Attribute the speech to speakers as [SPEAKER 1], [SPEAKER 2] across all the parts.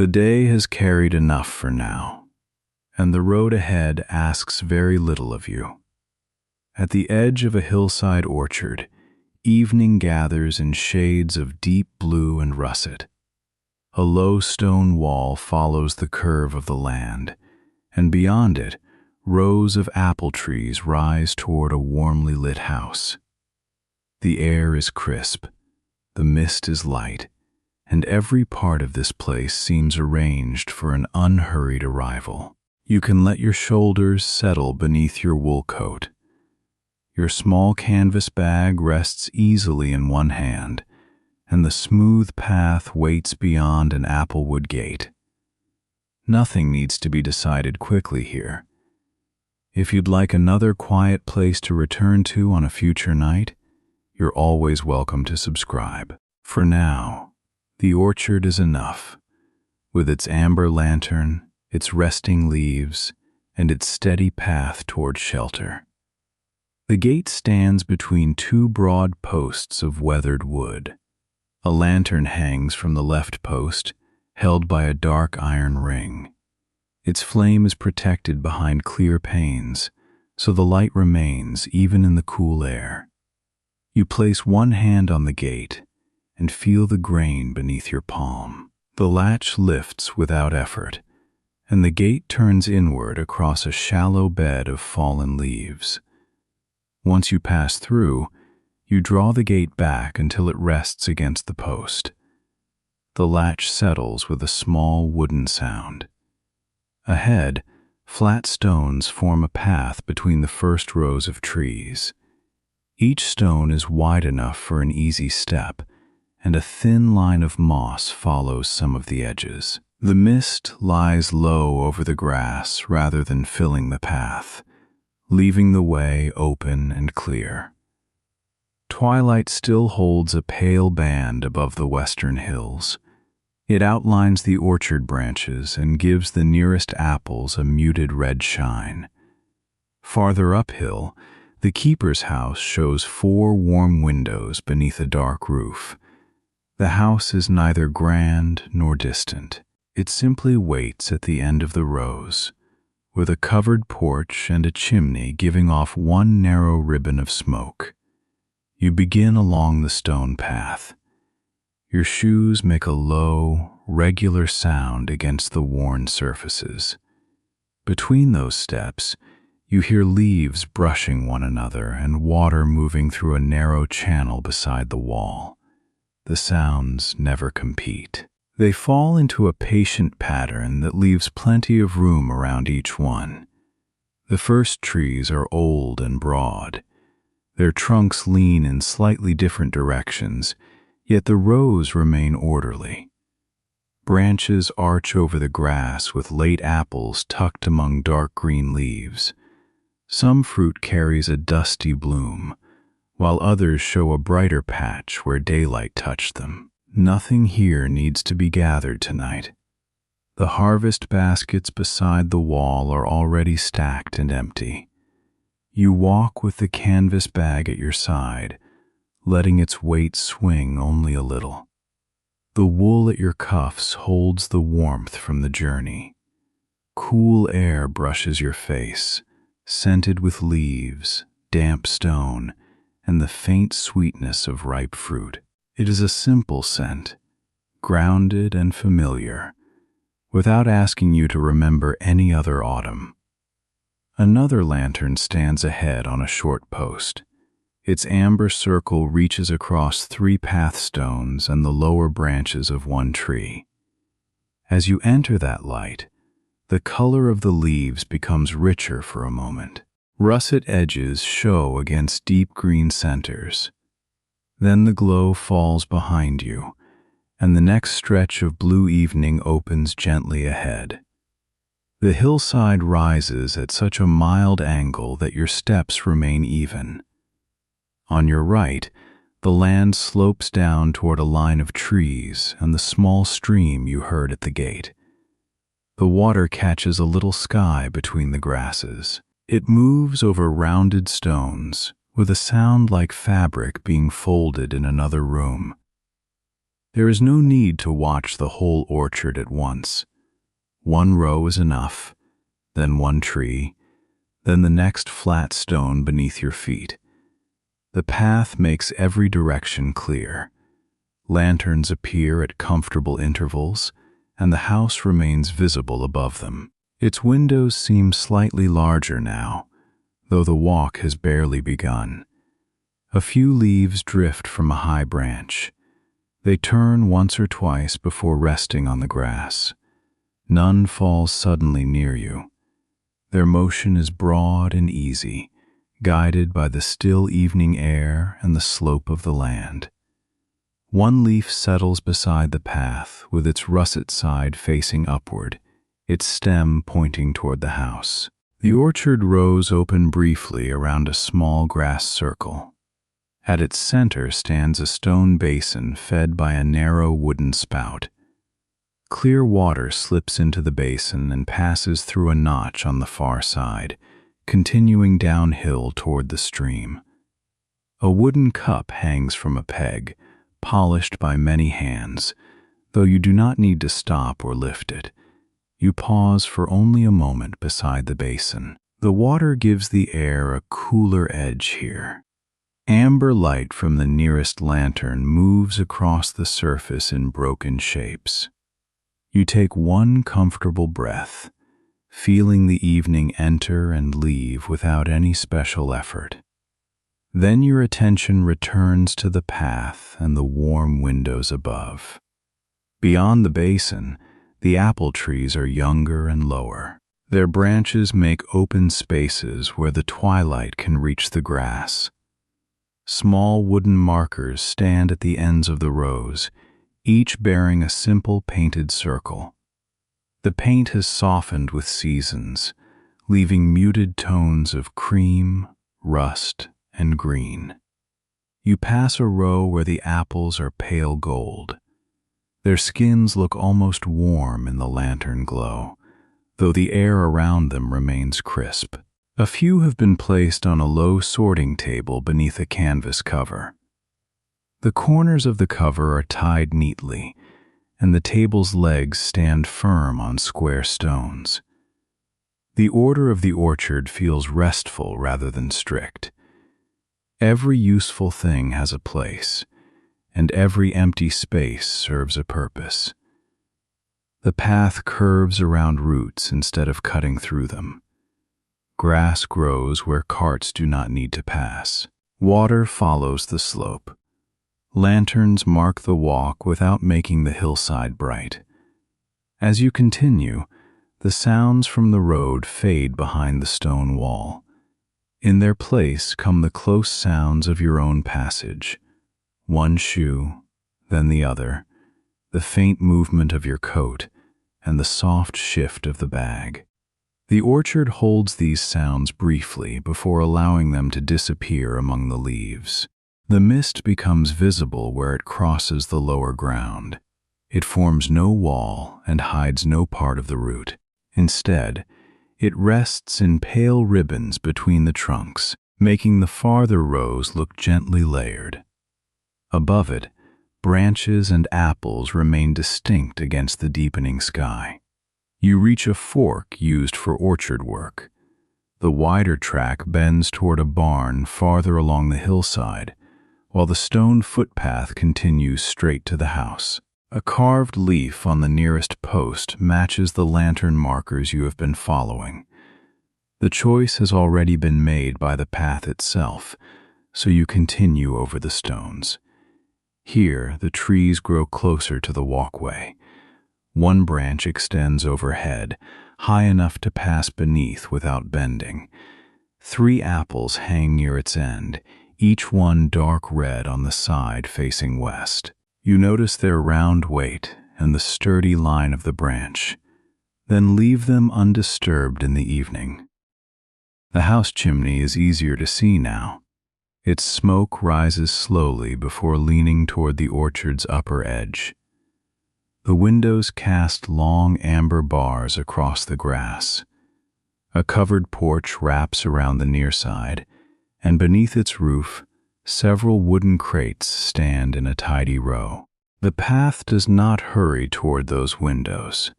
[SPEAKER 1] The day has carried enough for now, and the road ahead asks very little of you. At the edge of a hillside orchard, evening gathers in shades of deep blue and russet. A low stone wall follows the curve of the land, and beyond it, rows of apple trees rise toward a warmly lit house. The air is crisp, the mist is light, and every part of this place seems arranged for an unhurried arrival. You can let your shoulders settle beneath your wool coat. Your small canvas bag rests easily in one hand, and the smooth path waits beyond an applewood gate. Nothing needs to be decided quickly here. If you'd like another quiet place to return to on a future night, you're always welcome to subscribe. For now, the orchard is enough, with its amber lantern, its resting leaves, and its steady path toward shelter. The gate stands between two broad posts of weathered wood. A lantern hangs from the left post, held by a dark iron ring. Its flame is protected behind clear panes, so the light remains even in the cool air. You place one hand on the gate and feel the grain beneath your palm. The latch lifts without effort, and the gate turns inward across a shallow bed of fallen leaves. Once you pass through, you draw the gate back until it rests against the post. The latch settles with a small wooden sound. Ahead, flat stones form a path between the first rows of trees. Each stone is wide enough for an easy step, and a thin line of moss follows some of the edges. The mist lies low over the grass rather than filling the path, leaving the way open and clear. Twilight still holds a pale band above the western hills. It outlines the orchard branches and gives the nearest apples a muted red shine. Farther uphill, the keeper's house shows 4 warm windows beneath a dark roof. The house is neither grand nor distant. It simply waits at the end of the rows, with a covered porch and a chimney giving off one narrow ribbon of smoke. You begin along the stone path. Your shoes make a low, regular sound against the worn surfaces. Between those steps, you hear leaves brushing one another and water moving through a narrow channel beside the wall. The sounds never compete. They fall into a patient pattern that leaves plenty of room around each one. The first trees are old and broad. Their trunks lean in slightly different directions, yet the rows remain orderly. Branches arch over the grass with late apples tucked among dark green leaves. Some fruit carries a dusty bloom, while others show a brighter patch where daylight touched them. Nothing here needs to be gathered tonight. The harvest baskets beside the wall are already stacked and empty. You walk with the canvas bag at your side, letting its weight swing only a little. The wool at your cuffs holds the warmth from the journey. Cool air brushes your face, scented with leaves, damp stone, and the faint sweetness of ripe fruit. It is a simple scent, grounded and familiar, without asking you to remember any other autumn. Another lantern stands ahead on a short post. Its amber circle reaches across 3 pathstones and the lower branches of one tree. As you enter that light, the color of the leaves becomes richer for a moment. Russet edges show against deep green centers. Then the glow falls behind you, and the next stretch of blue evening opens gently ahead. The hillside rises at such a mild angle that your steps remain even. On your right, the land slopes down toward a line of trees and the small stream you heard at the gate. The water catches a little sky between the grasses. It moves over rounded stones, with a sound like fabric being folded in another room. There is no need to watch the whole orchard at once. One row is enough, then one tree, then the next flat stone beneath your feet. The path makes every direction clear. Lanterns appear at comfortable intervals, and the house remains visible above them. Its windows seem slightly larger now, though the walk has barely begun. A few leaves drift from a high branch. They turn once or twice before resting on the grass. None falls suddenly near you. Their motion is broad and easy, guided by the still evening air and the slope of the land. One leaf settles beside the path, with its russet side facing upward, its stem pointing toward the house. The orchard rows open briefly around a small grass circle. At its center stands a stone basin fed by a narrow wooden spout. Clear water slips into the basin and passes through a notch on the far side, continuing downhill toward the stream. A wooden cup hangs from a peg, polished by many hands, though you do not need to stop or lift it. You pause for only a moment beside the basin. The water gives the air a cooler edge here. Amber light from the nearest lantern moves across the surface in broken shapes. You take one comfortable breath, feeling the evening enter and leave without any special effort. Then your attention returns to the path and the warm windows above. Beyond the basin, the apple trees are younger and lower. Their branches make open spaces where the twilight can reach the grass. Small wooden markers stand at the ends of the rows, each bearing a simple painted circle. The paint has softened with seasons, leaving muted tones of cream, rust, and green. You pass a row where the apples are pale gold. Their skins look almost warm in the lantern glow, though the air around them remains crisp. A few have been placed on a low sorting table beneath a canvas cover. The corners of the cover are tied neatly, and the table's legs stand firm on square stones. The order of the orchard feels restful rather than strict. Every useful thing has a place, and every empty space serves a purpose. The path curves around roots instead of cutting through them. Grass grows where carts do not need to pass. Water follows the slope. Lanterns mark the walk without making the hillside bright. As you continue, the sounds from the road fade behind the stone wall. In their place come the close sounds of your own passage. One shoe, then the other, the faint movement of your coat, and the soft shift of the bag. The orchard holds these sounds briefly before allowing them to disappear among the leaves. The mist becomes visible where it crosses the lower ground. It forms no wall and hides no part of the root. Instead, it rests in pale ribbons between the trunks, making the farther rows look gently layered. Above it, branches and apples remain distinct against the deepening sky. You reach a fork used for orchard work. The wider track bends toward a barn farther along the hillside, while the stone footpath continues straight to the house. A carved leaf on the nearest post matches the lantern markers you have been following. The choice has already been made by the path itself, so you continue over the stones. Here, the trees grow closer to the walkway. One branch extends overhead, high enough to pass beneath without bending. 3 apples hang near its end, each one dark red on the side facing west. You notice their round weight and the sturdy line of the branch, then leave them undisturbed in the evening. The house chimney is easier to see now. Its smoke rises slowly before leaning toward the orchard's upper edge. The windows cast long amber bars across the grass. A covered porch wraps around the near side, and beneath its roof, several wooden crates stand in a tidy row. The path does not hurry toward those windows.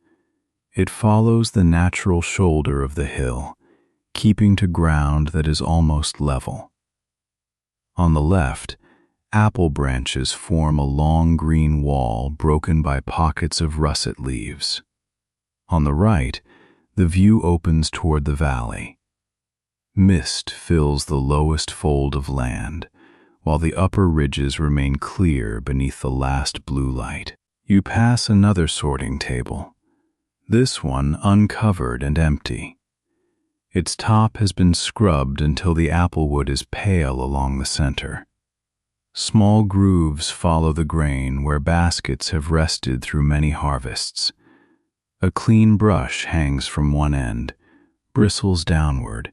[SPEAKER 1] It follows the natural shoulder of the hill, keeping to ground that is almost level. On the left, apple branches form a long green wall broken by pockets of russet leaves. On the right, the view opens toward the valley. Mist fills the lowest fold of land, while the upper ridges remain clear beneath the last blue light. You pass another sorting table, this one uncovered and empty. Its top has been scrubbed until the applewood is pale along the center. Small grooves follow the grain where baskets have rested through many harvests. A clean brush hangs from one end, bristles downward,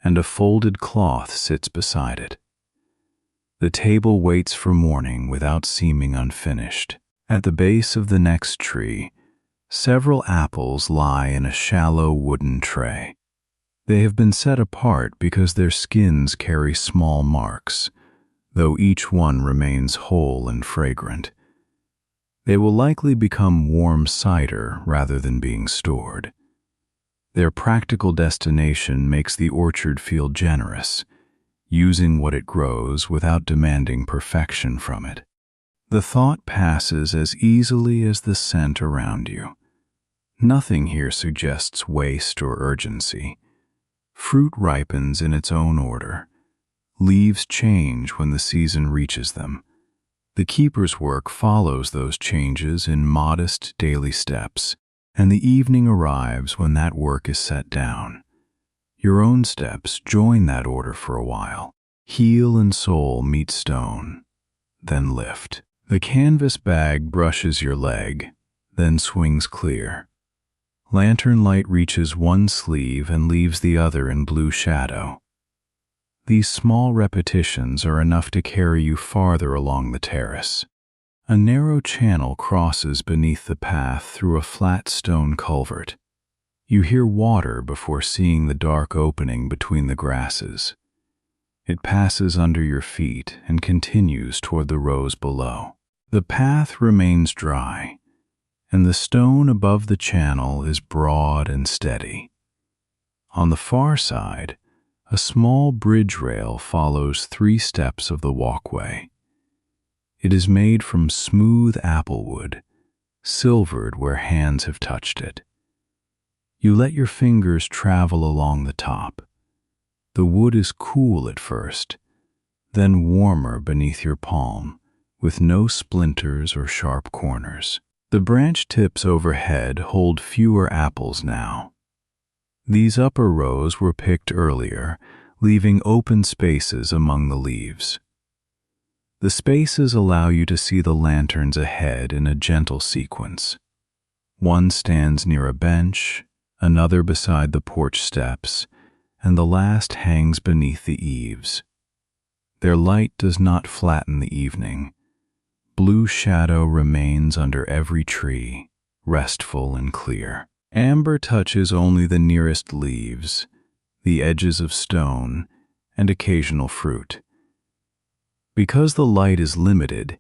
[SPEAKER 1] and a folded cloth sits beside it. The table waits for morning without seeming unfinished. At the base of the next tree, several apples lie in a shallow wooden tray. They have been set apart because their skins carry small marks, though each one remains whole and fragrant. They will likely become warm cider rather than being stored. Their practical destination makes the orchard feel generous, using what it grows without demanding perfection from it. The thought passes as easily as the scent around you. Nothing here suggests waste or urgency. Fruit ripens in its own order. Leaves change when the season reaches them. The keeper's work follows those changes in modest daily steps, and the evening arrives when that work is set down. Your own steps join that order for a while. Heel and sole meet stone, then lift. The canvas bag brushes your leg, then swings clear. Lantern light reaches one sleeve and leaves the other in blue shadow. These small repetitions are enough to carry you farther along the terrace. A narrow channel crosses beneath the path through a flat stone culvert. You hear water before seeing the dark opening between the grasses. It passes under your feet and continues toward the rows below. The path remains dry, and the stone above the channel is broad and steady. On the far side, a small bridge rail follows 3 steps of the walkway. It is made from smooth applewood, silvered where hands have touched it. You let your fingers travel along the top. The wood is cool at first, then warmer beneath your palm, with no splinters or sharp corners. The branch tips overhead hold fewer apples now. These upper rows were picked earlier, leaving open spaces among the leaves. The spaces allow you to see the lanterns ahead in a gentle sequence. One stands near a bench, another beside the porch steps, and the last hangs beneath the eaves. Their light does not flatten the evening. Blue shadow remains under every tree, restful and clear. Amber touches only the nearest leaves, the edges of stone, and occasional fruit. Because the light is limited,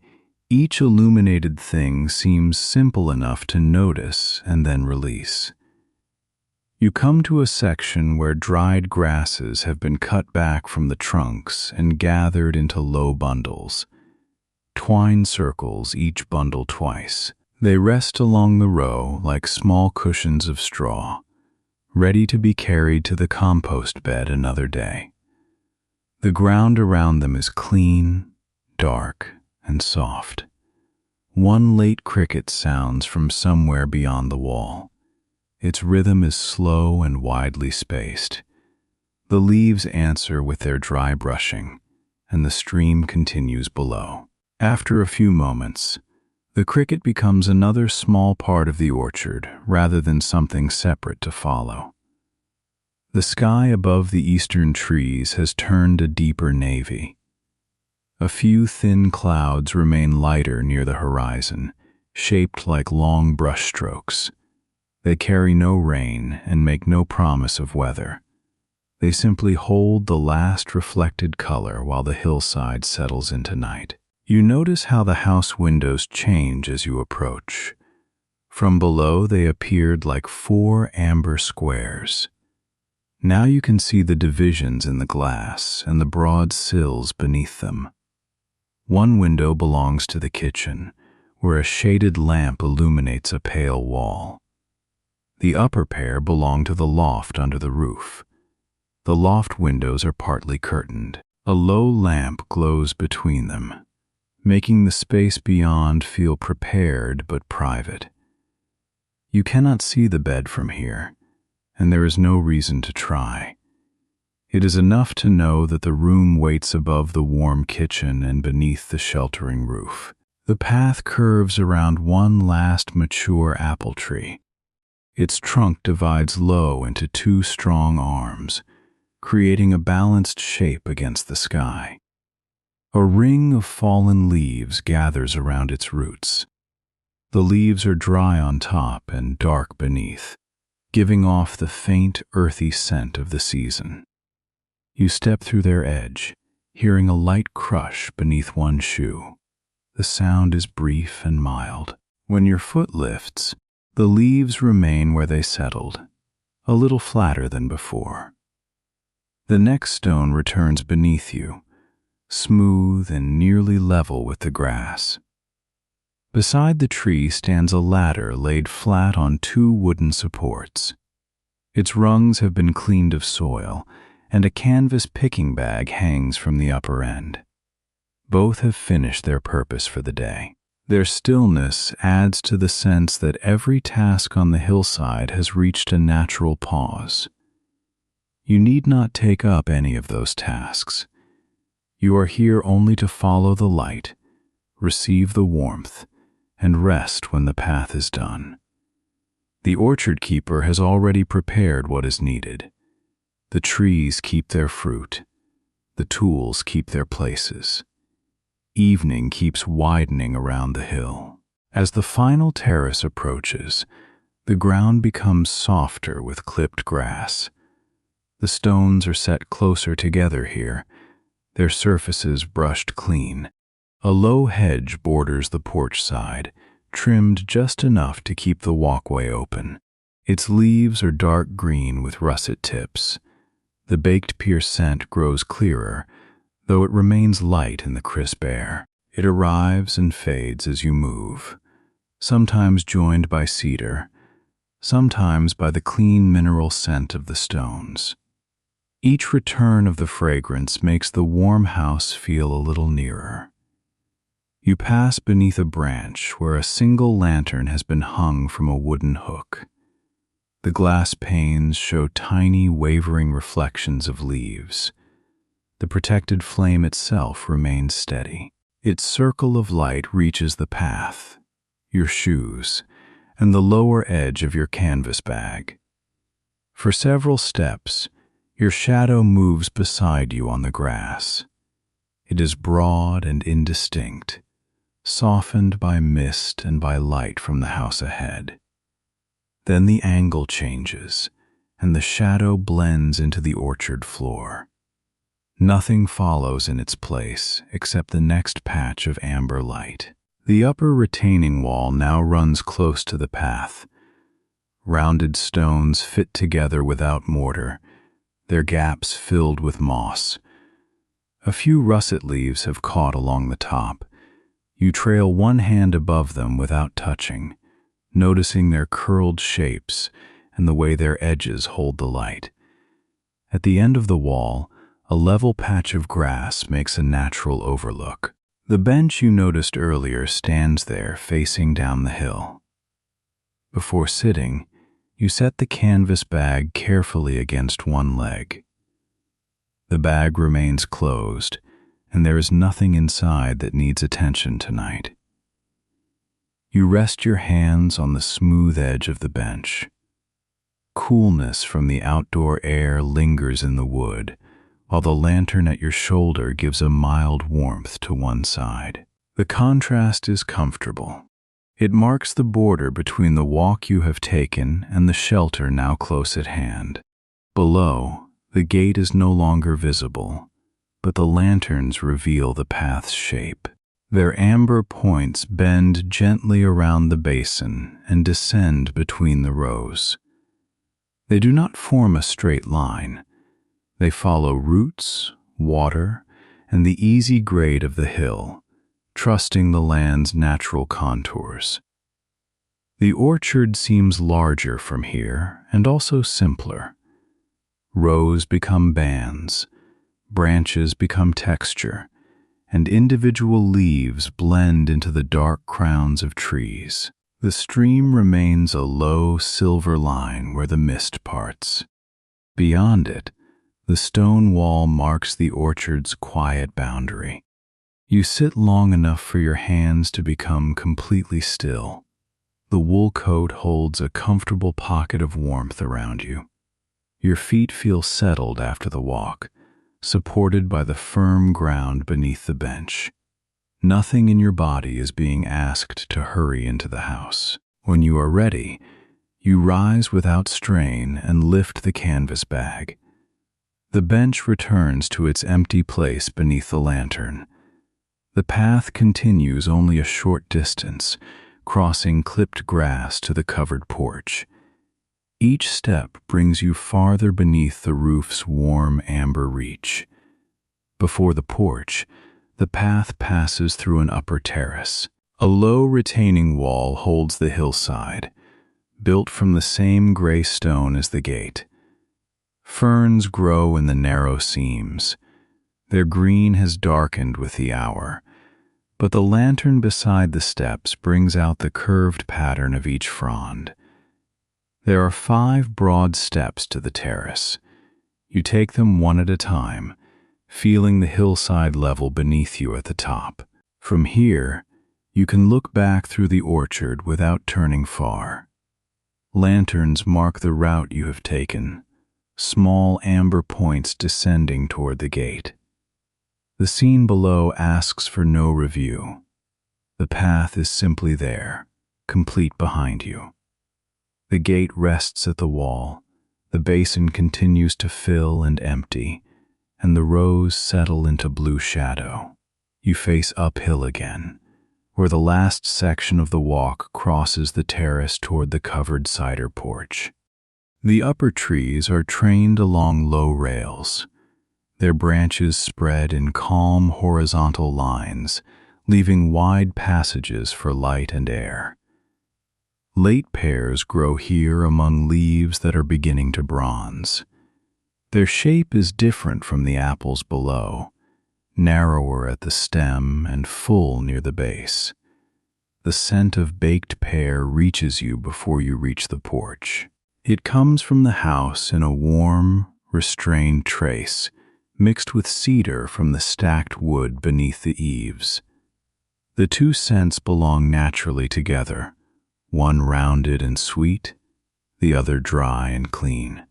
[SPEAKER 1] each illuminated thing seems simple enough to notice and then release. You come to a section where dried grasses have been cut back from the trunks and gathered into low bundles. Twine circles each bundle twice. They rest along the row like small cushions of straw, ready to be carried to the compost bed another day. The ground around them is clean, dark, and soft. One late cricket sounds from somewhere beyond the wall. Its rhythm is slow and widely spaced. The leaves answer with their dry brushing, and the stream continues below. After a few moments, the cricket becomes another small part of the orchard rather than something separate to follow. The sky above the eastern trees has turned a deeper navy. A few thin clouds remain lighter near the horizon, shaped like long brushstrokes. They carry no rain and make no promise of weather. They simply hold the last reflected color while the hillside settles into night. You notice how the house windows change as you approach. From below, they appeared like 4 amber squares. Now you can see the divisions in the glass and the broad sills beneath them. One window belongs to the kitchen, where a shaded lamp illuminates a pale wall. The upper pair belong to the loft under the roof. The loft windows are partly curtained. A low lamp glows between them, making the space beyond feel prepared but private. You cannot see the bed from here, and there is no reason to try. It is enough to know that the room waits above the warm kitchen and beneath the sheltering roof. The path curves around one last mature apple tree. Its trunk divides low into 2 strong arms, creating a balanced shape against the sky. A ring of fallen leaves gathers around its roots. The leaves are dry on top and dark beneath, giving off the faint, earthy scent of the season. You step through their edge, hearing a light crush beneath one shoe. The sound is brief and mild. When your foot lifts, the leaves remain where they settled, a little flatter than before. The next stone returns beneath you, smooth and nearly level with the grass. Beside the tree stands a ladder laid flat on 2 wooden supports. Its rungs have been cleaned of soil, and a canvas picking bag hangs from the upper end. Both have finished their purpose for the day. Their stillness adds to the sense that every task on the hillside has reached a natural pause. You need not take up any of those tasks. You are here only to follow the light, receive the warmth, and rest when the path is done. The orchard keeper has already prepared what is needed. The trees keep their fruit. The tools keep their places. Evening keeps widening around the hill. As the final terrace approaches, the ground becomes softer with clipped grass. The stones are set closer together here, their surfaces brushed clean. A low hedge borders the porch side, trimmed just enough to keep the walkway open. Its leaves are dark green with russet tips. The baked pear scent grows clearer, though it remains light in the crisp air. It arrives and fades as you move, sometimes joined by cedar, sometimes by the clean mineral scent of the stones. Each return of the fragrance makes the warm house feel a little nearer. You pass beneath a branch where a single lantern has been hung from a wooden hook. The glass panes show tiny, wavering reflections of leaves. The protected flame itself remains steady. Its circle of light reaches the path, your shoes, and the lower edge of your canvas bag. For several steps, your shadow moves beside you on the grass. It is broad and indistinct, softened by mist and by light from the house ahead. Then the angle changes, and the shadow blends into the orchard floor. Nothing follows in its place except the next patch of amber light. The upper retaining wall now runs close to the path. Rounded stones fit together without mortar, their gaps filled with moss. A few russet leaves have caught along the top. You trail one hand above them without touching, noticing their curled shapes and the way their edges hold the light. At the end of the wall, a level patch of grass makes a natural overlook. The bench you noticed earlier stands there facing down the hill. Before sitting, you set the canvas bag carefully against one leg. The bag remains closed, and there is nothing inside that needs attention tonight. You rest your hands on the smooth edge of the bench. Coolness from the outdoor air lingers in the wood, while the lantern at your shoulder gives a mild warmth to one side. The contrast is comfortable. It marks the border between the walk you have taken and the shelter now close at hand. Below, the gate is no longer visible, but the lanterns reveal the path's shape. Their amber points bend gently around the basin and descend between the rows. They do not form a straight line. They follow roots, water, and the easy grade of the hill, trusting the land's natural contours. The orchard seems larger from here and also simpler. Rows become bands, branches become texture, and individual leaves blend into the dark crowns of trees. The stream remains a low silver line where the mist parts. Beyond it, the stone wall marks the orchard's quiet boundary. You sit long enough for your hands to become completely still. The wool coat holds a comfortable pocket of warmth around you. Your feet feel settled after the walk, supported by the firm ground beneath the bench. Nothing in your body is being asked to hurry into the house. When you are ready, you rise without strain and lift the canvas bag. The bench returns to its empty place beneath the lantern. The path continues only a short distance, crossing clipped grass to the covered porch. Each step brings you farther beneath the roof's warm amber reach. Before the porch, the path passes through an upper terrace. A low retaining wall holds the hillside, built from the same gray stone as the gate. Ferns grow in the narrow seams. Their green has darkened with the hour, but the lantern beside the steps brings out the curved pattern of each frond. There are 5 broad steps to the terrace. You take them one at a time, feeling the hillside level beneath you at the top. From here, you can look back through the orchard without turning far. Lanterns mark the route you have taken, small amber points descending toward the gate. The scene below asks for no review. The path is simply there, complete behind you. The gate rests at the wall, the basin continues to fill and empty, and the rows settle into blue shadow. You face uphill again, where the last section of the walk crosses the terrace toward the covered cider porch. The upper trees are trained along low rails. Their branches spread in calm horizontal lines, leaving wide passages for light and air. Late pears grow here among leaves that are beginning to bronze. Their shape is different from the apples below, narrower at the stem and full near the base. The scent of baked pear reaches you before you reach the porch. It comes from the house in a warm, restrained trace, mixed with cedar from the stacked wood beneath the eaves. The 2 scents belong naturally together, one rounded and sweet, the other dry and clean.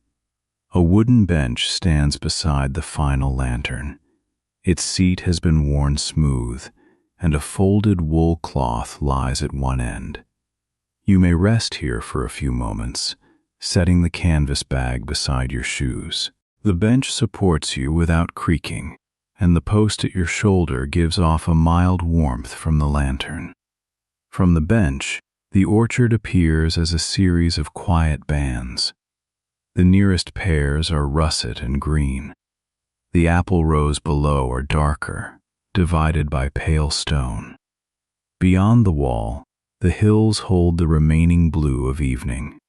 [SPEAKER 1] A wooden bench stands beside the final lantern. Its seat has been worn smooth, and a folded wool cloth lies at one end. You may rest here for a few moments, setting the canvas bag beside your shoes. The bench supports you without creaking, and the post at your shoulder gives off a mild warmth from the lantern. From the bench, the orchard appears as a series of quiet bands. The nearest pears are russet and green. The apple rows below are darker, divided by pale stone. Beyond the wall, the hills hold the remaining blue of evening.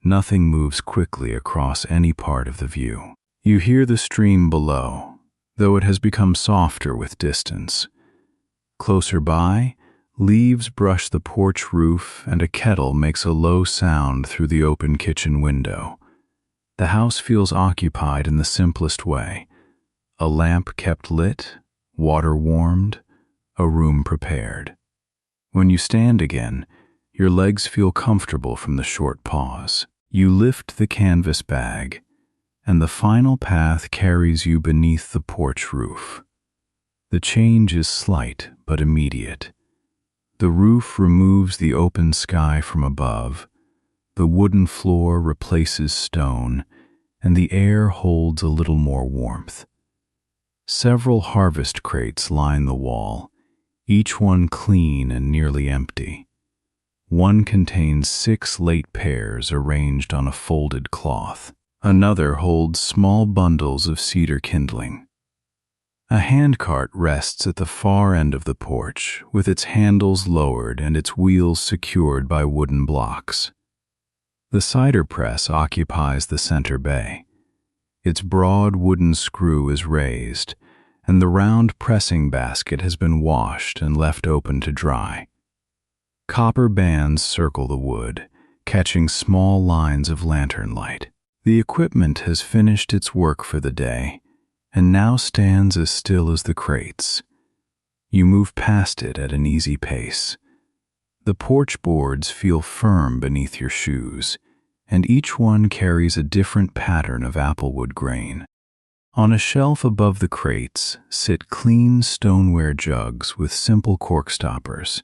[SPEAKER 1] Nothing moves quickly across any part of the view. You hear the stream below, though it has become softer with distance. Closer by, leaves brush the porch roof and a kettle makes a low sound through the open kitchen window. The house feels occupied in the simplest way. A lamp kept lit, water warmed, a room prepared. When you stand again, your legs feel comfortable from the short pause. You lift the canvas bag, and the final path carries you beneath the porch roof. The change is slight but immediate. The roof removes the open sky from above, the wooden floor replaces stone, and the air holds a little more warmth. Several harvest crates line the wall, each one clean and nearly empty. One contains 6 late pears arranged on a folded cloth. Another holds small bundles of cedar kindling. A handcart rests at the far end of the porch, with its handles lowered and its wheels secured by wooden blocks. The cider press occupies the center bay. Its broad wooden screw is raised, and the round pressing basket has been washed and left open to dry. Copper bands circle the wood, catching small lines of lantern light. The equipment has finished its work for the day, and now stands as still as the crates. You move past it at an easy pace. The porch boards feel firm beneath your shoes, and each one carries a different pattern of applewood grain. On a shelf above the crates sit clean stoneware jugs with simple cork stoppers.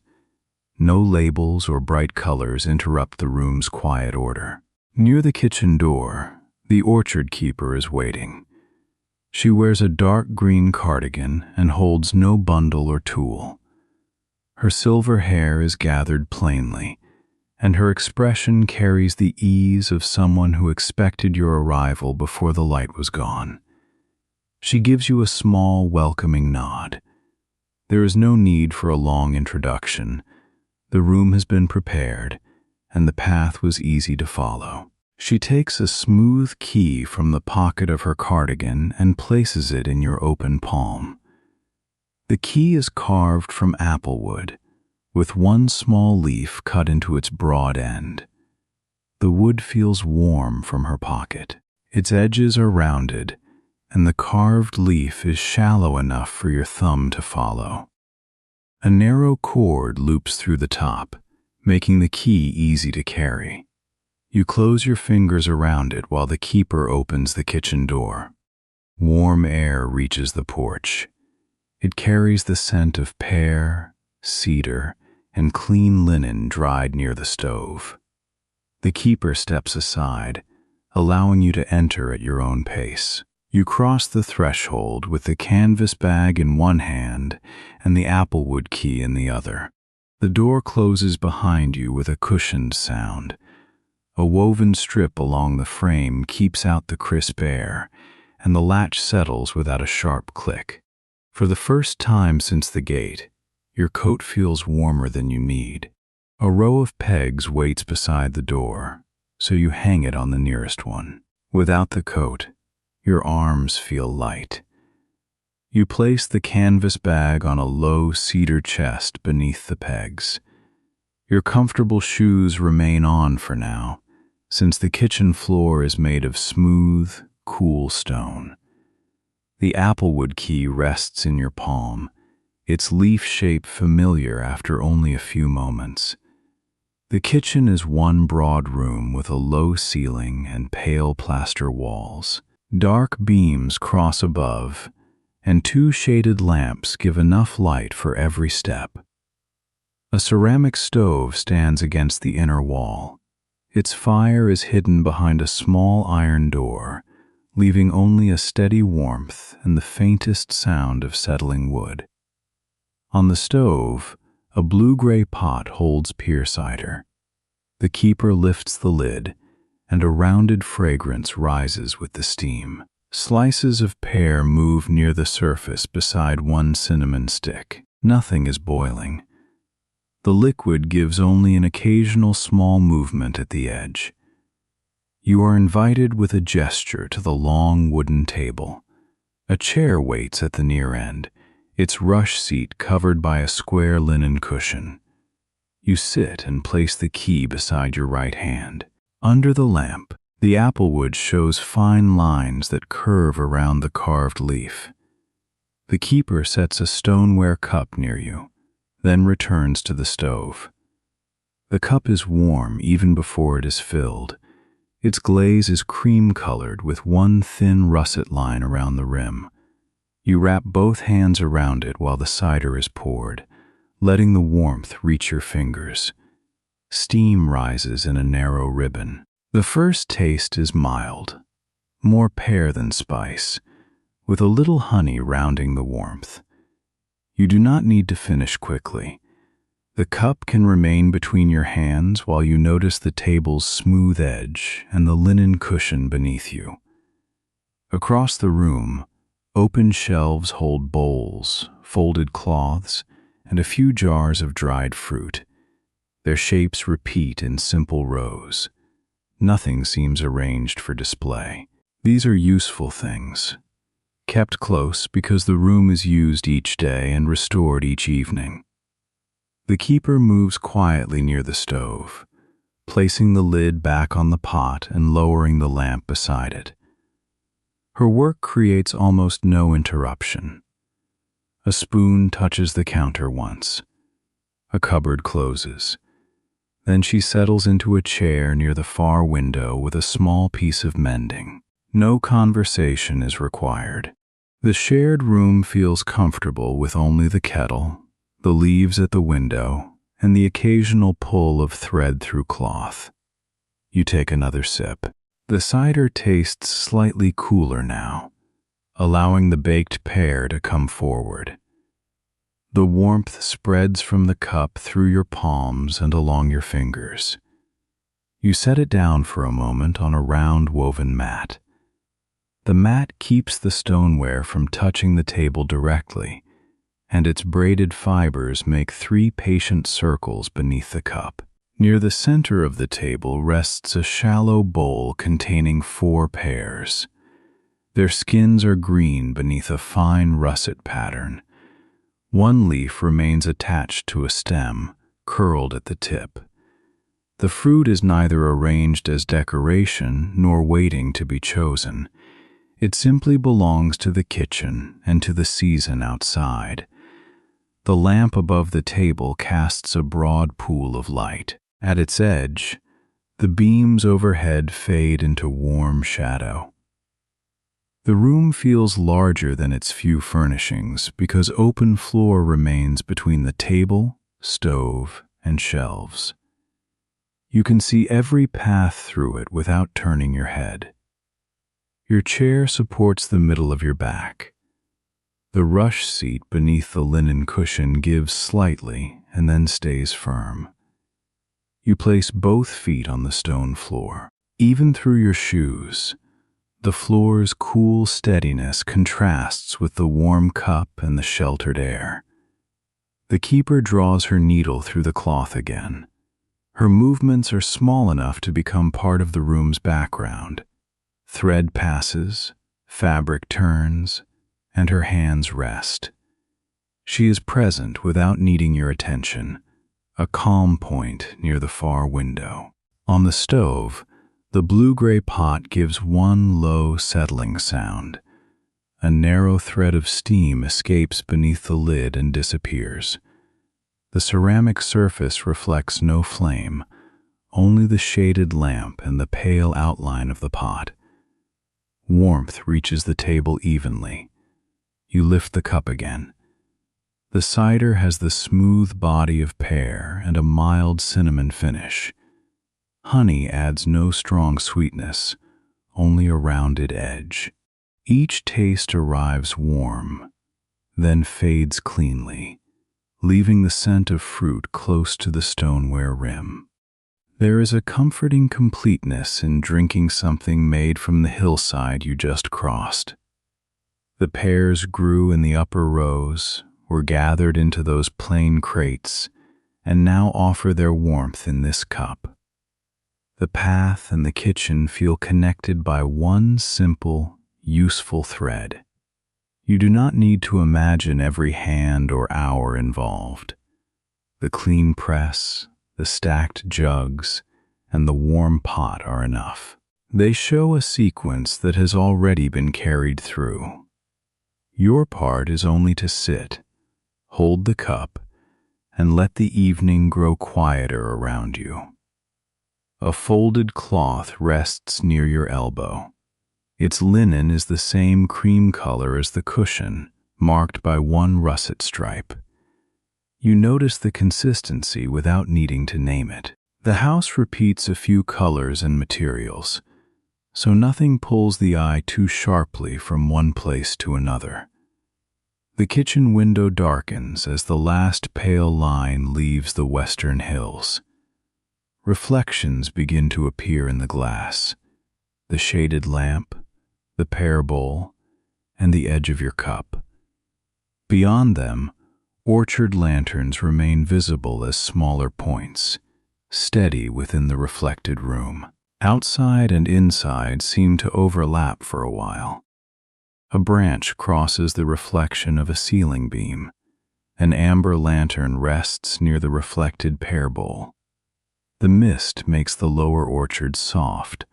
[SPEAKER 1] No labels or bright colors interrupt the room's quiet order. Near the kitchen door, the orchard keeper is waiting. She wears a dark green cardigan and holds no bundle or tool. Her silver hair is gathered plainly, and her expression carries the ease of someone who expected your arrival before the light was gone. She gives you a small, welcoming nod. There is no need for a long introduction. The room has been prepared, and the path was easy to follow. She takes a smooth key from the pocket of her cardigan and places it in your open palm. The key is carved from applewood, with one small leaf cut into its broad end. The wood feels warm from her pocket. Its edges are rounded, and the carved leaf is shallow enough for your thumb to follow. A narrow cord loops through the top, making the key easy to carry. You close your fingers around it while the keeper opens the kitchen door. Warm air reaches the porch. It carries the scent of pear, cedar, and clean linen dried near the stove. The keeper steps aside, allowing you to enter at your own pace. You cross the threshold with the canvas bag in one hand and the applewood key in the other. The door closes behind you with a cushioned sound. A woven strip along the frame keeps out the crisp air, and the latch settles without a sharp click. For the first time since the gate, your coat feels warmer than you need. A row of pegs waits beside the door, so you hang it on the nearest one. Without the coat, your arms feel light. You place the canvas bag on a low cedar chest beneath the pegs. Your comfortable shoes remain on for now, since the kitchen floor is made of smooth, cool stone. The applewood key rests in your palm, its leaf shape familiar after only a few moments. The kitchen is one broad room with a low ceiling and pale plaster walls. Dark beams cross above, and 2 shaded lamps give enough light for every step. A ceramic stove stands against the inner wall. Its fire is hidden behind a small iron door, leaving only a steady warmth and the faintest sound of settling wood. On the stove, a blue-gray pot holds Pear cider. The keeper lifts the lid, and a rounded fragrance rises with the steam. Slices of pear move near the surface beside one cinnamon stick. Nothing is boiling. The liquid gives only an occasional small movement at the edge. You are invited with a gesture to the long wooden table. A chair waits at the near end, its rush seat covered by a square linen cushion. You sit and place the key beside your right hand. Under the lamp, the applewood shows fine lines that curve around the carved leaf. The keeper sets a stoneware cup near you, then returns to the stove. The cup is warm even before it is filled. Its glaze is cream-colored with one thin russet line around the rim. You wrap both hands around it while the cider is poured, letting the warmth reach your fingers. Steam rises in a narrow ribbon. The first taste is mild, more pear than spice, with a little honey rounding the warmth. You do not need to finish quickly. The cup can remain between your hands while you notice the table's smooth edge and the linen cushion beneath you. Across the room, open shelves hold bowls, folded cloths, and a few jars of dried fruit. Their shapes repeat in simple rows. Nothing seems arranged for display. These are useful things, kept close because the room is used each day and restored each evening. The keeper moves quietly near the stove, placing the lid back on the pot and lowering the lamp beside it. Her work creates almost no interruption. A spoon touches the counter once. A cupboard closes. Then she settles into a chair near the far window with a small piece of mending. No conversation is required. The shared room feels comfortable with only the kettle, the leaves at the window, and the occasional pull of thread through cloth. You take another sip. The cider tastes slightly cooler now, allowing the baked pear to come forward. The warmth spreads from the cup through your palms and along your fingers. You set it down for a moment on a round woven mat. The mat keeps the stoneware from touching the table directly, and its braided fibers make 3 patient circles beneath the cup. Near the center of the table rests a shallow bowl containing 4 pears. Their skins are green beneath a fine russet pattern. One leaf remains attached to a stem, curled at the tip. The fruit is neither arranged as decoration nor waiting to be chosen. It simply belongs to the kitchen and to the season outside. The lamp above the table casts a broad pool of light. At its edge, the beams overhead fade into warm shadow. The room feels larger than its few furnishings because open floor remains between the table, stove, and shelves. You can see every path through it without turning your head. Your chair supports the middle of your back. The rush seat beneath the linen cushion gives slightly and then stays firm. You place both feet on the stone floor. Even through your shoes, the floor's cool steadiness contrasts with the warm cup and the sheltered air. The keeper draws her needle through the cloth again. Her movements are small enough to become part of the room's background. Thread passes, fabric turns, and her hands rest. She is present without needing your attention, a calm point near the far window. On the stove, the blue-gray pot gives one low, settling sound. A narrow thread of steam escapes beneath the lid and disappears. The ceramic surface reflects no flame, only the shaded lamp and the pale outline of the pot. Warmth reaches the table evenly. You lift the cup again. The cider has the smooth body of pear and a mild cinnamon finish. Honey adds no strong sweetness, only a rounded edge. Each taste arrives warm, then fades cleanly, leaving the scent of fruit close to the stoneware rim. There is a comforting completeness in drinking something made from the hillside you just crossed. The pears grew in the upper rows, were gathered into those plain crates, and now offer their warmth in this cup. The path and the kitchen feel connected by one simple, useful thread. You do not need to imagine every hand or hour involved. The clean press, the stacked jugs, and the warm pot are enough. They show a sequence that has already been carried through. Your part is only to sit, hold the cup, and let the evening grow quieter around you. A folded cloth rests near your elbow. Its linen is the same cream color as the cushion, marked by one russet stripe. You notice the consistency without needing to name it. The house repeats a few colors and materials, so nothing pulls the eye too sharply from one place to another. The kitchen window darkens as the last pale line leaves the western hills. Reflections begin to appear in the glass, the shaded lamp, the pear bowl, and the edge of your cup. Beyond them, orchard lanterns remain visible as smaller points, steady within the reflected room. Outside and inside seem to overlap for a while. A branch crosses the reflection of a ceiling beam. An amber lantern rests near the reflected pear bowl. The mist makes the lower orchard soft,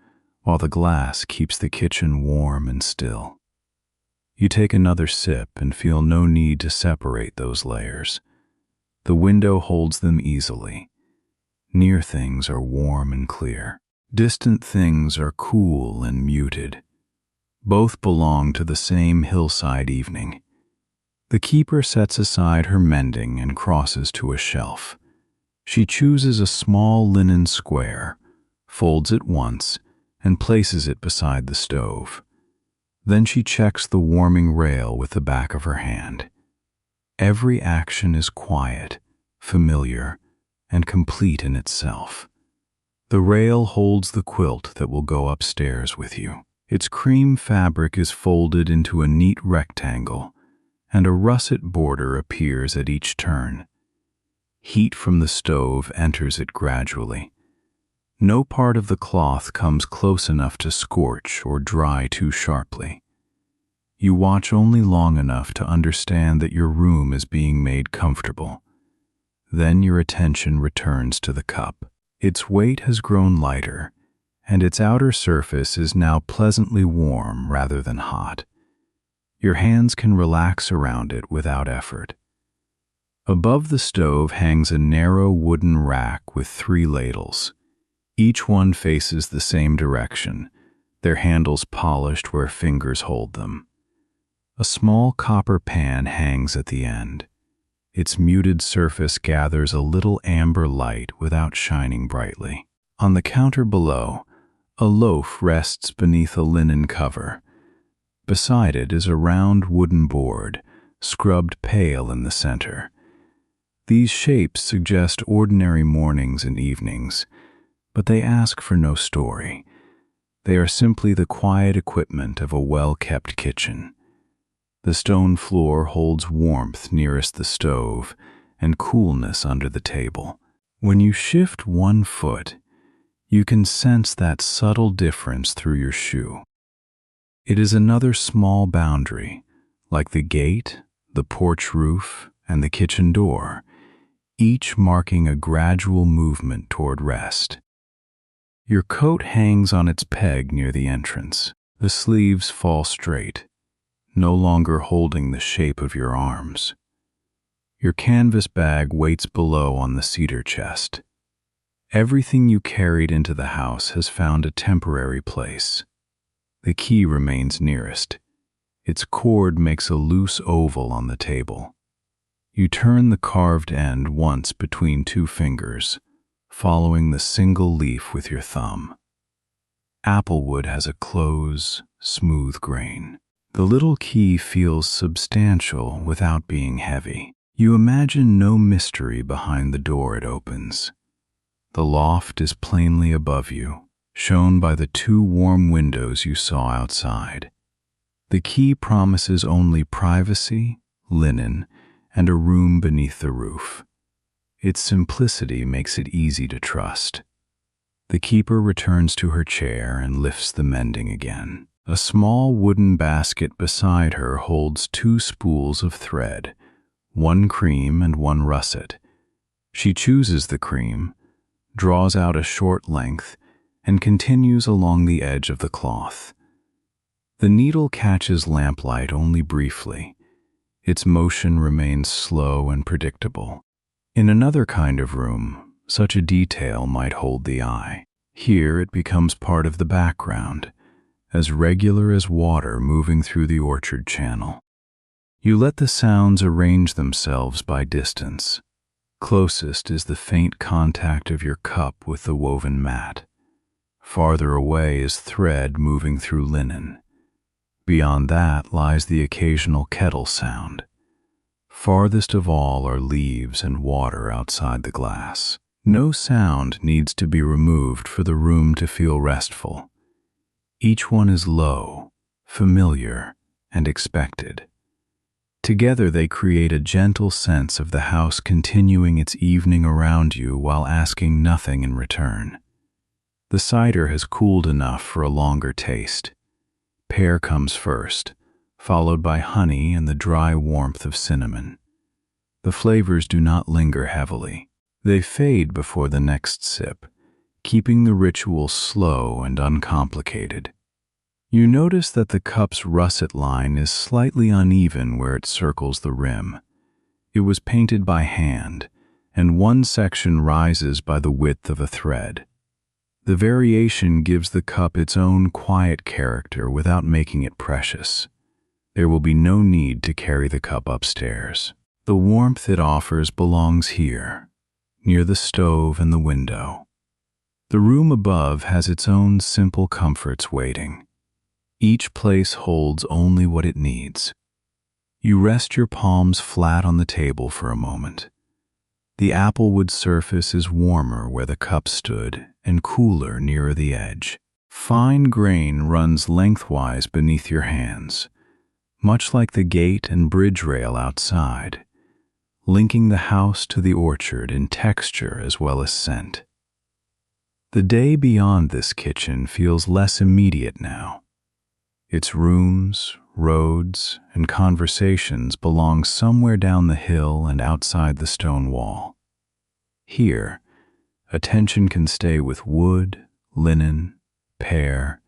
[SPEAKER 1] while the glass keeps the kitchen warm and still. You take another sip and feel no need to separate those layers. The window holds them easily. Near things are warm and clear. Distant things are cool and muted. Both belong to the same hillside evening. The keeper sets aside her mending and crosses to a shelf. She chooses a small linen square, folds it once, and places it beside the stove. Then she checks the warming rail with the back of her hand. Every action is quiet, familiar, and complete in itself. The rail holds the quilt that will go upstairs with you. Its cream fabric is folded into a neat rectangle, and a russet border appears at each turn. Heat from the stove enters it gradually. No part of the cloth comes close enough to scorch or dry too sharply. You watch only long enough to understand that your room is being made comfortable. Then your attention returns to the cup. Its weight has grown lighter, and its outer surface is now pleasantly warm rather than hot. Your hands can relax around it without effort. Above the stove hangs a narrow wooden rack with 3 ladles. Each one faces the same direction, their handles polished where fingers hold them. A small copper pan hangs at the end. Its muted surface gathers a little amber light without shining brightly. On the counter below, a loaf rests beneath a linen cover. Beside it is a round wooden board, scrubbed pale in the center. These shapes suggest ordinary mornings and evenings, but they ask for no story. They are simply the quiet equipment of a well-kept kitchen. The stone floor holds warmth nearest the stove and coolness under the table. When you shift 1 foot, you can sense that subtle difference through your shoe. It is another small boundary, like the gate, the porch roof, and the kitchen door, each marking a gradual movement toward rest. Your coat hangs on its peg near the entrance. The sleeves fall straight, no longer holding the shape of your arms. Your canvas bag waits below on the cedar chest. Everything you carried into the house has found a temporary place. The key remains nearest. Its cord makes a loose oval on the table. You turn the carved end once between 2 fingers, following the single leaf with your thumb. Applewood has a close, smooth grain. The little key feels substantial without being heavy. You imagine no mystery behind the door it opens. The loft is plainly above you, shown by the 2 warm windows you saw outside. The key promises only privacy, linen, and a room beneath the roof. Its simplicity makes it easy to trust. The keeper returns to her chair and lifts the mending again. A small wooden basket beside her holds 2 spools of thread, 1 cream and 1 russet. She chooses the cream, draws out a short length, and continues along the edge of the cloth. The needle catches lamplight only briefly. Its motion remains slow and predictable. In another kind of room, such a detail might hold the eye. Here it becomes part of the background, as regular as water moving through the orchard channel. You let the sounds arrange themselves by distance. Closest is the faint contact of your cup with the woven mat. Farther away is thread moving through linen. Beyond that lies the occasional kettle sound. Farthest of all are leaves and water outside the glass. No sound needs to be removed for the room to feel restful. Each one is low, familiar, and expected. Together they create a gentle sense of the house continuing its evening around you while asking nothing in return. The cider has cooled enough for a longer taste. Pear comes first, followed by honey and the dry warmth of cinnamon. The flavors do not linger heavily. They fade before the next sip, keeping the ritual slow and uncomplicated. You notice that the cup's russet line is slightly uneven where it circles the rim. It was painted by hand, and one section rises by the width of a thread. The variation gives the cup its own quiet character without making it precious. There will be no need to carry the cup upstairs. The warmth it offers belongs here, near the stove and the window. The room above has its own simple comforts waiting. Each place holds only what it needs. You rest your palms flat on the table for a moment. The applewood surface is warmer where the cup stood and cooler nearer the edge. Fine grain runs lengthwise beneath your hands, much like the gate and bridge rail outside, linking the house to the orchard in texture as well as scent. The day beyond this kitchen feels less immediate now. Its rooms, roads, and conversations belong somewhere down the hill and outside the stone wall. Here, attention can stay with wood, linen, pear,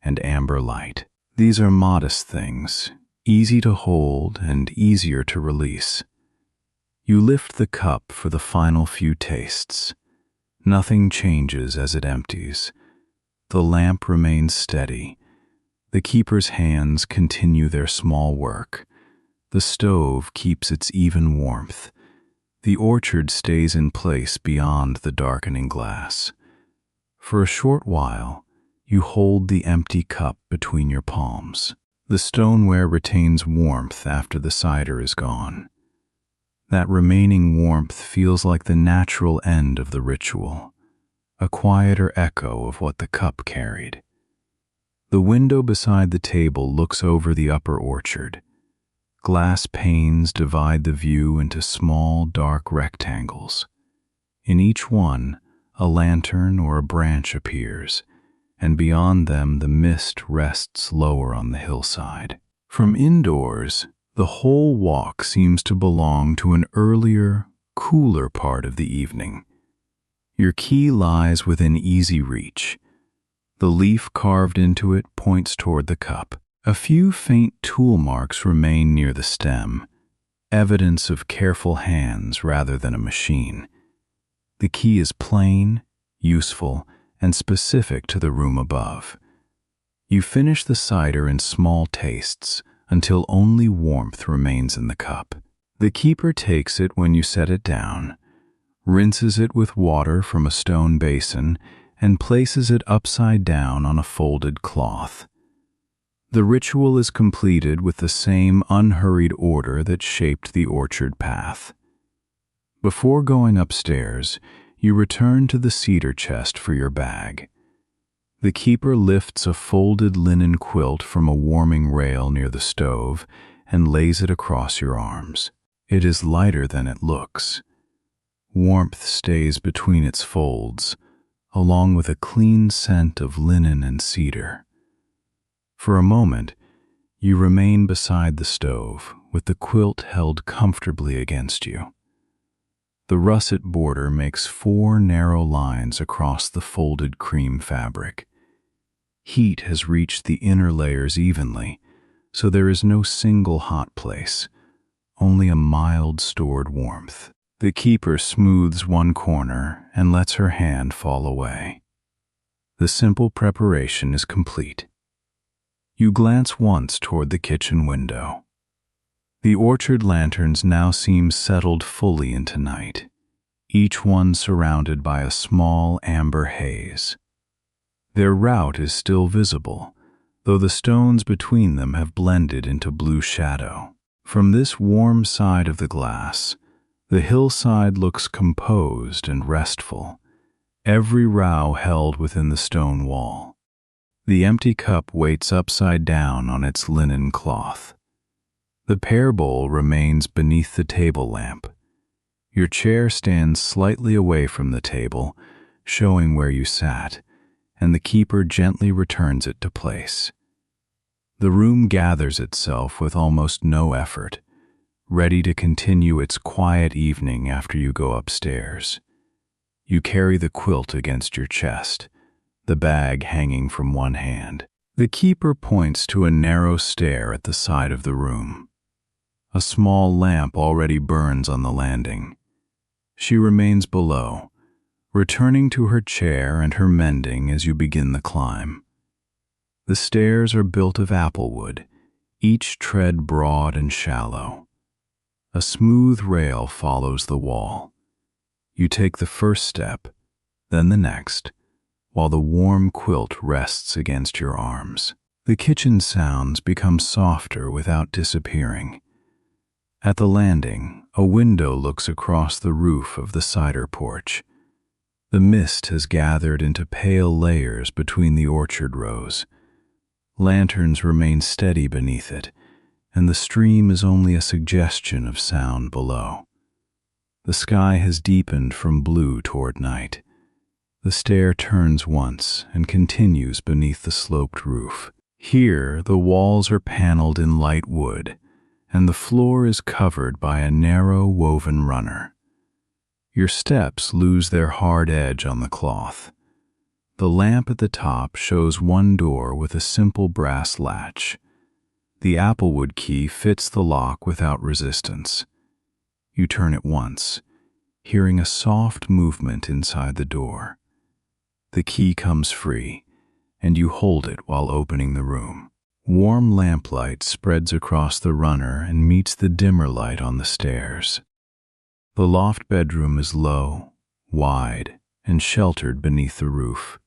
[SPEAKER 1] and amber light. These are modest things, easy to hold and easier to release. You lift the cup for the final few tastes. Nothing changes as it empties. The lamp remains steady. The keeper's hands continue their small work. The stove keeps its even warmth. The orchard stays in place beyond the darkening glass. For a short while, you hold the empty cup between your palms. The stoneware retains warmth after the cider is gone. That remaining warmth feels like the natural end of the ritual, a quieter echo of what the cup carried. The window beside the table looks over the upper orchard. Glass panes divide the view into small, dark rectangles. In each one, a lantern or a branch appears, and beyond them the mist rests lower on the hillside. From indoors, the whole walk seems to belong to an earlier, cooler part of the evening. Your key lies within easy reach. The leaf carved into it points toward the cup. A few faint tool marks remain near the stem, evidence of careful hands rather than a machine. The key is plain, useful, and specific to the room above. You finish the cider in small tastes until only warmth remains in the cup. The keeper takes it when you set it down, rinses it with water from a stone basin, and places it upside down on a folded cloth. The ritual is completed with the same unhurried order that shaped the orchard path. Before going upstairs, you return to the cedar chest for your bag. The keeper lifts a folded linen quilt from a warming rail near the stove and lays it across your arms. It is lighter than it looks. Warmth stays between its folds, along with a clean scent of linen and cedar. For a moment, you remain beside the stove, with the quilt held comfortably against you. The russet border makes 4 narrow lines across the folded cream fabric. Heat has reached the inner layers evenly, so there is no single hot place, only a mild stored warmth. The keeper smooths one corner and lets her hand fall away. The simple preparation is complete. You glance once toward the kitchen window. The orchard lanterns now seem settled fully into night, each one surrounded by a small amber haze. Their route is still visible, though the stones between them have blended into blue shadow. From this warm side of the glass, the hillside looks composed and restful, every row held within the stone wall. The empty cup waits upside down on its linen cloth. The pear bowl remains beneath the table lamp. Your chair stands slightly away from the table, showing where you sat, and the keeper gently returns it to place. The room gathers itself with almost no effort, ready to continue its quiet evening after you go upstairs. You carry the quilt against your chest, the bag hanging from one hand. The keeper points to a narrow stair at the side of the room. A small lamp already burns on the landing. She remains below, returning to her chair and her mending as you begin the climb. The stairs are built of applewood, each tread broad and shallow. A smooth rail follows the wall. You take the first step, then the next, while the warm quilt rests against your arms. The kitchen sounds become softer without disappearing. At the landing, a window looks across the roof of the cider porch. The mist has gathered into pale layers between the orchard rows. Lanterns remain steady beneath it, and the stream is only a suggestion of sound below. The sky has deepened from blue toward night. The stair turns once and continues beneath the sloped roof. Here, the walls are paneled in light wood, and the floor is covered by a narrow woven runner. Your steps lose their hard edge on the cloth. The lamp at the top shows one door with a simple brass latch. The applewood key fits the lock without resistance. You turn it once, hearing a soft movement inside the door. The key comes free, and you hold it while opening the room. Warm lamplight spreads across the runner and meets the dimmer light on the stairs. The loft bedroom is low, wide, and sheltered beneath the roof.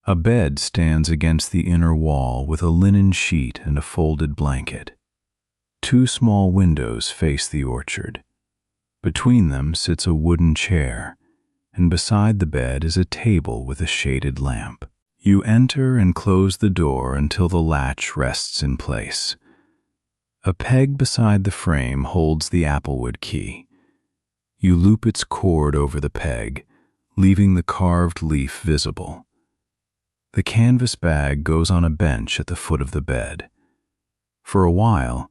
[SPEAKER 1] A bed stands against the inner wall with a linen sheet and a folded blanket. Two small windows face the orchard. Between them sits a wooden chair, and beside the bed is a table with a shaded lamp. You enter and close the door until the latch rests in place. A peg beside the frame holds the applewood key. You loop its cord over the peg, leaving the carved leaf visible. The canvas bag goes on a bench at the foot of the bed. For a while,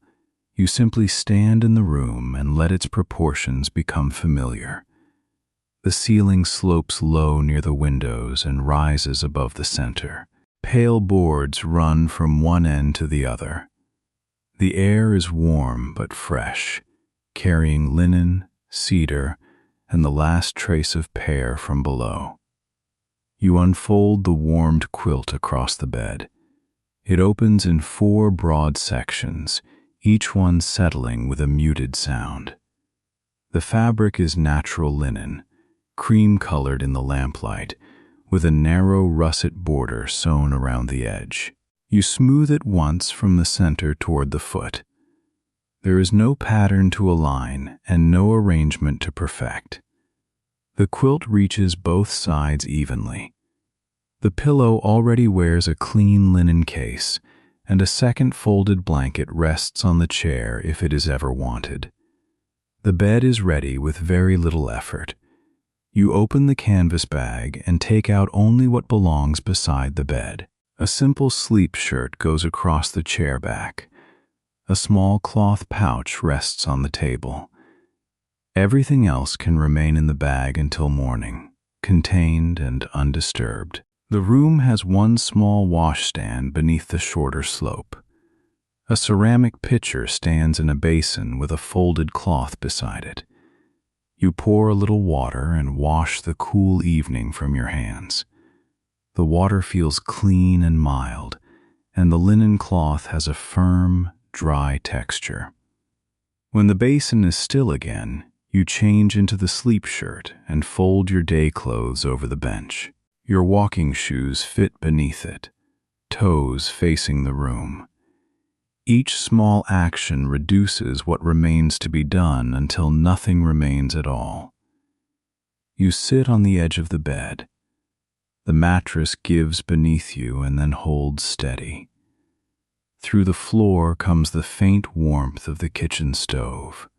[SPEAKER 1] you simply stand in the room and let its proportions become familiar. The ceiling slopes low near the windows and rises above the center. Pale boards run from one end to the other. The air is warm but fresh, carrying linen, cedar, and the last trace of pear from below. You unfold the warmed quilt across the bed. It opens in 4 broad sections, each one settling with a muted sound. The fabric is natural linen, cream-colored in the lamplight, with a narrow russet border sewn around the edge. You smooth it once from the center toward the foot. There is no pattern to align and no arrangement to perfect. The quilt reaches both sides evenly. The pillow already wears a clean linen case, and a second folded blanket rests on the chair if it is ever wanted. The bed is ready with very little effort. You open the canvas bag and take out only what belongs beside the bed. A simple sleep shirt goes across the chair back. A small cloth pouch rests on the table. Everything else can remain in the bag until morning, contained and undisturbed. The room has one small washstand beneath the shorter slope. A ceramic pitcher stands in a basin with a folded cloth beside it. You pour a little water and wash the cool evening from your hands. The water feels clean and mild, and the linen cloth has a firm, dry texture. When the basin is still again, you change into the sleep shirt and fold your day clothes over the bench. Your walking shoes fit beneath it, toes facing the room. Each small action reduces what remains to be done until nothing remains at all. You sit on the edge of the bed. The mattress gives beneath you and then holds steady. Through the floor comes the faint warmth of the kitchen stove.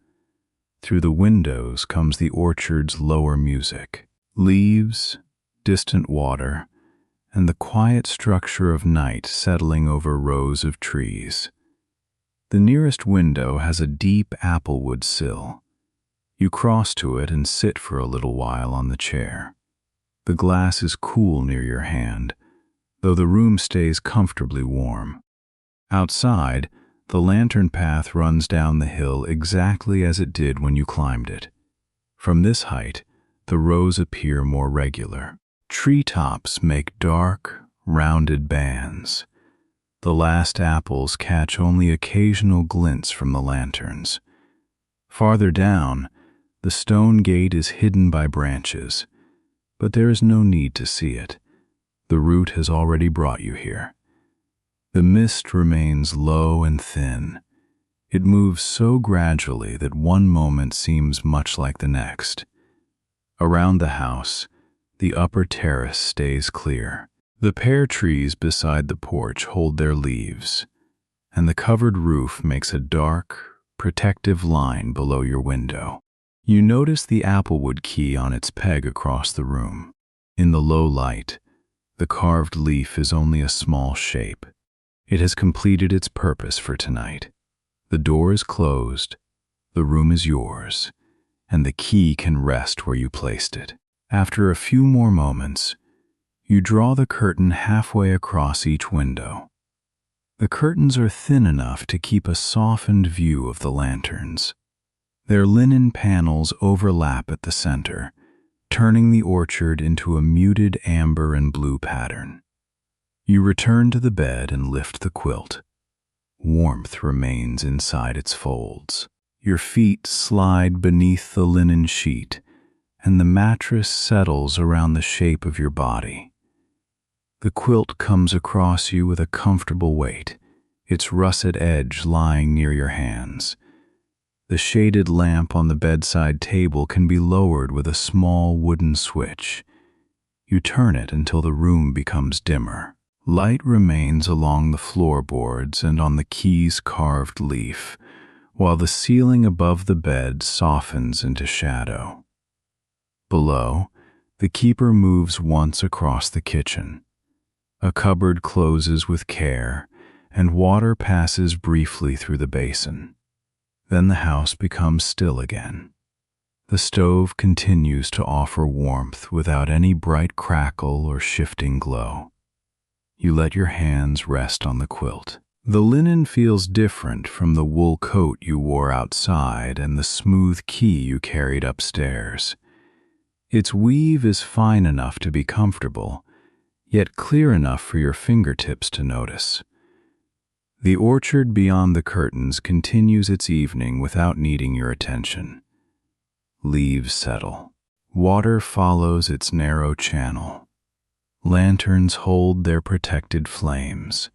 [SPEAKER 1] Through the windows comes the orchard's lower music. Leaves, distant water, and the quiet structure of night settling over rows of trees. The nearest window has a deep applewood sill. You cross to it and sit for a little while on the chair. The glass is cool near your hand, though the room stays comfortably warm. Outside, the lantern path runs down the hill exactly as it did when you climbed it. From this height, the rows appear more regular. Treetops make dark, rounded bands. The last apples catch only occasional glints from the lanterns. Farther down, the stone gate is hidden by branches, but there is no need to see it. The route has already brought you here. The mist remains low and thin. It moves so gradually that one moment seems much like the next. Around the house, the upper terrace stays clear. The pear trees beside the porch hold their leaves, and the covered roof makes a dark, protective line below your window. You notice the applewood key on its peg across the room. In the low light, the carved leaf is only a small shape. It has completed its purpose for tonight. The door is closed, the room is yours, and the key can rest where you placed it. After a few more moments, you draw the curtain halfway across each window. The curtains are thin enough to keep a softened view of the lanterns. Their linen panels overlap at the center, turning the orchard into a muted amber and blue pattern. You return to the bed and lift the quilt. Warmth remains inside its folds. Your feet slide beneath the linen sheet, and the mattress settles around the shape of your body. The quilt comes across you with a comfortable weight, its russet edge lying near your hands. The shaded lamp on the bedside table can be lowered with a small wooden switch. You turn it until the room becomes dimmer. Light remains along the floorboards and on the key's carved leaf, while the ceiling above the bed softens into shadow. Below, the keeper moves once across the kitchen. A cupboard closes with care, and water passes briefly through the basin. Then the house becomes still again. The stove continues to offer warmth without any bright crackle or shifting glow. You let your hands rest on the quilt. The linen feels different from the wool coat you wore outside and the smooth key you carried upstairs. Its weave is fine enough to be comfortable, yet clear enough for your fingertips to notice. The orchard beyond the curtains continues its evening without needing your attention. Leaves settle. Water follows its narrow channel. Lanterns hold their protected flames.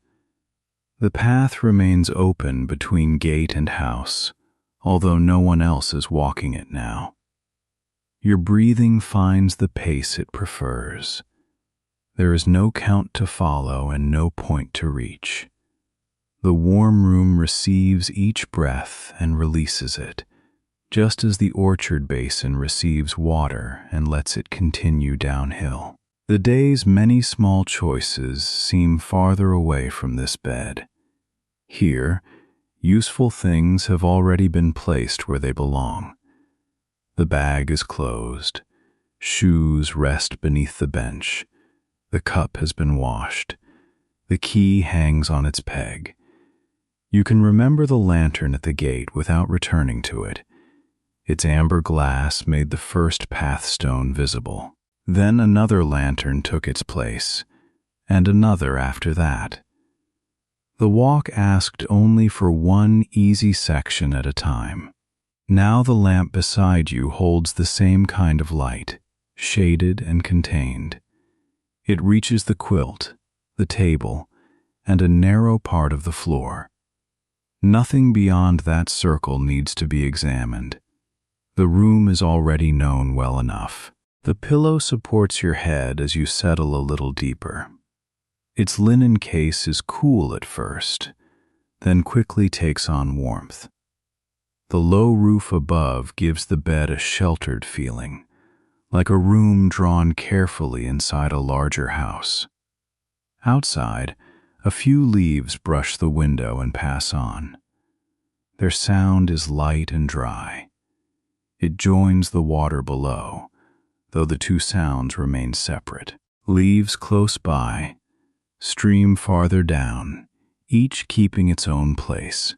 [SPEAKER 1] The path remains open between gate and house, although no one else is walking it now. Your breathing finds the pace it prefers. There is no count to follow and no point to reach. The warm room receives each breath and releases it, just as the orchard basin receives water and lets it continue downhill. The day's many small choices seem farther away from this bed. Here, useful things have already been placed where they belong. The bag is closed. Shoes rest beneath the bench. The cup has been washed. The key hangs on its peg. You can remember the lantern at the gate without returning to it. Its amber glass made the first pathstone visible. Then another lantern took its place, and another after that. The walk asked only for one easy section at a time. Now the lamp beside you holds the same kind of light, shaded and contained. It reaches the quilt, the table, and a narrow part of the floor. Nothing beyond that circle needs to be examined. The room is already known well enough. The pillow supports your head as you settle a little deeper. Its linen case is cool at first, then quickly takes on warmth. The low roof above gives the bed a sheltered feeling, like a room drawn carefully inside a larger house. Outside, a few leaves brush the window and pass on. Their sound is light and dry. It joins the water below, though the two sounds remain separate. Leaves close by stream farther down, each keeping its own place.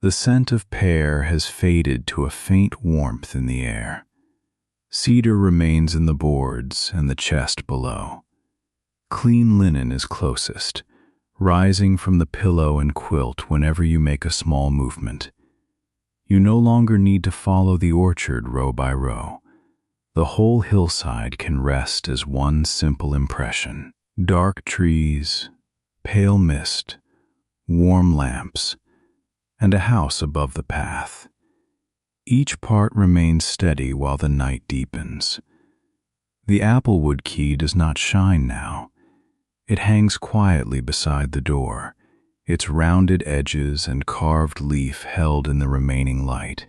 [SPEAKER 1] The scent of pear has faded to a faint warmth in the air. Cedar remains in the boards and the chest below. Clean linen is closest, rising from the pillow and quilt whenever you make a small movement. You no longer need to follow the orchard row by row. The whole hillside can rest as one simple impression. Dark trees, pale mist, warm lamps, and a house above the path. Each part remains steady while the night deepens. The applewood key does not shine now. It hangs quietly beside the door, its rounded edges and carved leaf held in the remaining light.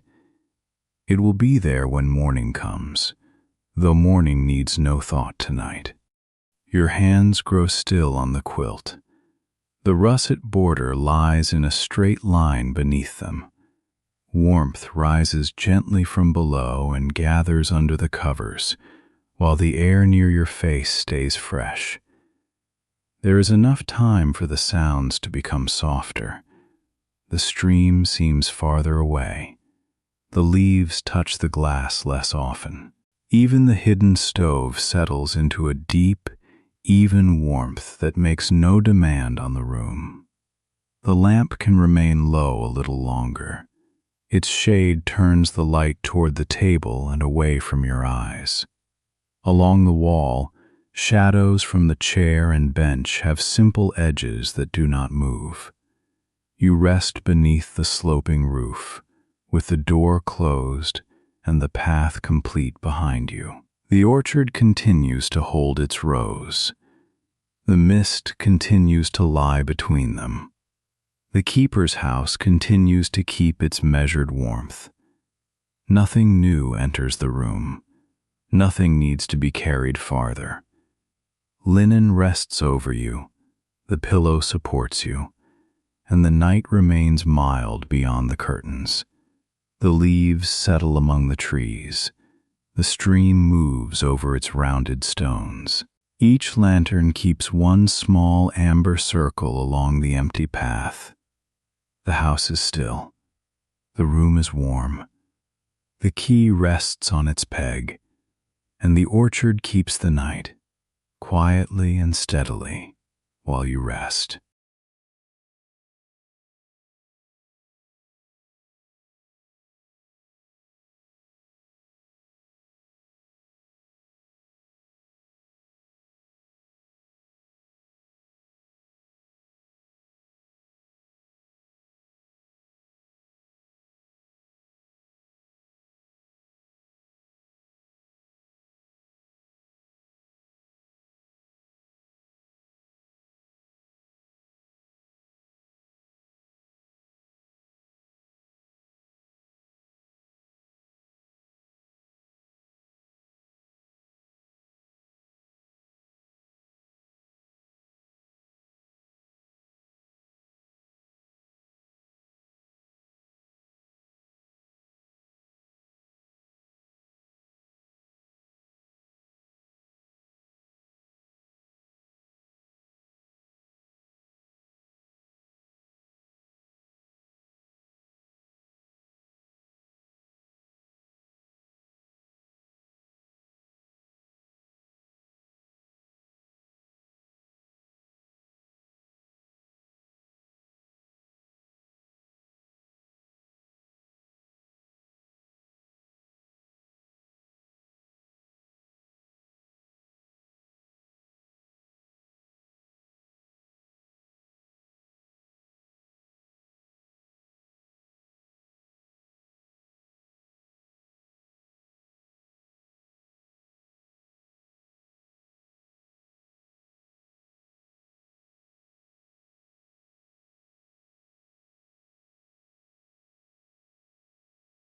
[SPEAKER 1] It will be there when morning comes, though morning needs no thought tonight. Your hands grow still on the quilt. The russet border lies in a straight line beneath them. Warmth rises gently from below and gathers under the covers, while the air near your face stays fresh. There is enough time for the sounds to become softer. The stream seems farther away. The leaves touch the glass less often. Even the hidden stove settles into a deep, even warmth that makes no demand on the room. The lamp can remain low a little longer. Its shade turns the light toward the table and away from your eyes. Along the wall, shadows from the chair and bench have simple edges that do not move. You rest beneath the sloping roof, with the door closed and the path complete behind you. The orchard continues to hold its rows. The mist continues to lie between them. The keeper's house continues to keep its measured warmth. Nothing new enters the room. Nothing needs to be carried farther. Linen rests over you, the pillow supports you, and the night remains mild beyond the curtains. The leaves settle among the trees. The stream moves over its rounded stones. Each lantern keeps one small amber circle along the empty path. The house is still. The room is warm. The key rests on its peg, and the orchard keeps the night, quietly and steadily, while you rest.